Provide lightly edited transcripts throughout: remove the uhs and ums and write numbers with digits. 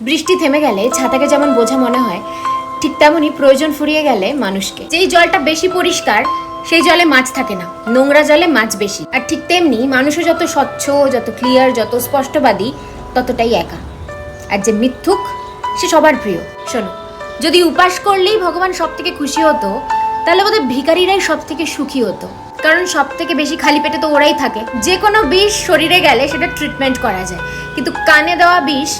বৃষ্টি থেমে গেলে ছাতাকে যেমন বোঝা মনে হয়, ঠিক তেমনই প্রয়োজন ফুরিয়ে গেলে মানুষকে। যেই জলটা বেশি পরিষ্কার সেই জলে মাছ থাকে না, নোংরা জলে মাছ বেশি। আর ঠিক তেমনি মানুষও যত স্বচ্ছ, যত ক্লিয়ার, যত স্পষ্টবাদী, ততটাই একা। আর যে মিথ্যুক সে সবার প্রিয়। শোনো, যদি উপাস করলেই ভগবান সব থেকে খুশি হতো, তাহলে বোধহয় ভিখারিরাই সব থেকে সুখী হতো। কারণ সব থেকে বেশি খালি পেটে তো ওরাই থাকে। যে কোনো বিষ শরীরে গেলে সেটা ট্রিটমেন্ট করা যায়, কিন্তু কানে দেওয়া বিষ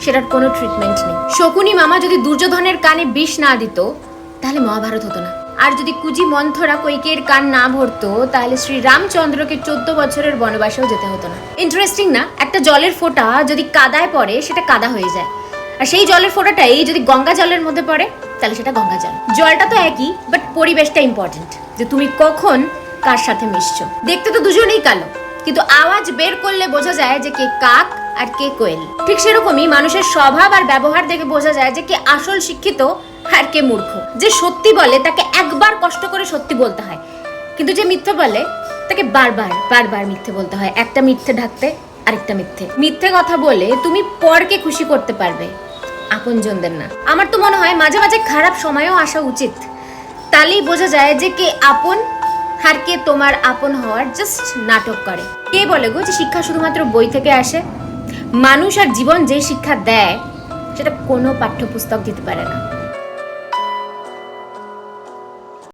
সেটার কোনো ট্রিটমেন্ট নেই। শকুনি মামা যদি দুর্যোধনের কানে বিষ না দিত, তাহলে মহাভারত হতো না। আর যদি কুজি মন্থরা কৈকেয়ীর কান না ভরতো, তাহলে শ্রী রামচন্দ্রকে 14 বছরের বনবাসেও যেতে হতো না। ইন্টারেস্টিং না? একটা জলের ফোঁটা যদি কাদায় পড়ে সেটা কাদা হয়ে যায়, আর সেই জলের ফোঁটাটাই যদি গঙ্গা জলের মধ্যে পড়ে তাহলে সেটা গঙ্গা জল। জলটা তো একই, বাট পরিবেশটা ইম্পর্টেন্ট, যে তুমি কখন কার সাথে মিশছো। দেখতে তো দুজনেই কালো, কিন্তু আওয়াজ বের করলে বোঝা যায় যে কে কাক আর কে কোয়েল। ঠিক সেরকমই মানুষের স্বভাব আর ব্যবহার দেখে বোঝা যায় যে কে আসল শিক্ষিত আর কে মূর্খ। যে সত্যি বলে তাকে একবার কষ্ট করে সত্যি বলতে হয়, কিন্তু যে মিথ্যে বলে তাকে বারবার বারবার মিথ্যে বলতে হয়, একটা মিথ্যে ঢাকতে আরেকটা মিথ্যে। মিথ্যে কথা বলে তুমি পরকে খুশি করতে পারবে, আপনজনদের না। আমার তো মনে হয় মাঝে মাঝে খারাপ সময়ও আসা উচিত, তাহলেই বোঝা যায় যে কে আপন আর কে তোমার আপন হওয়ার জাস্ট নাটক করে। কে বলে গো যে শিক্ষা শুধুমাত্র বই থেকে আসে? মানুষ আর জীবন যে শিক্ষা দেয় সেটা কোনো পাঠ্যপুস্তক দিতে পারে না।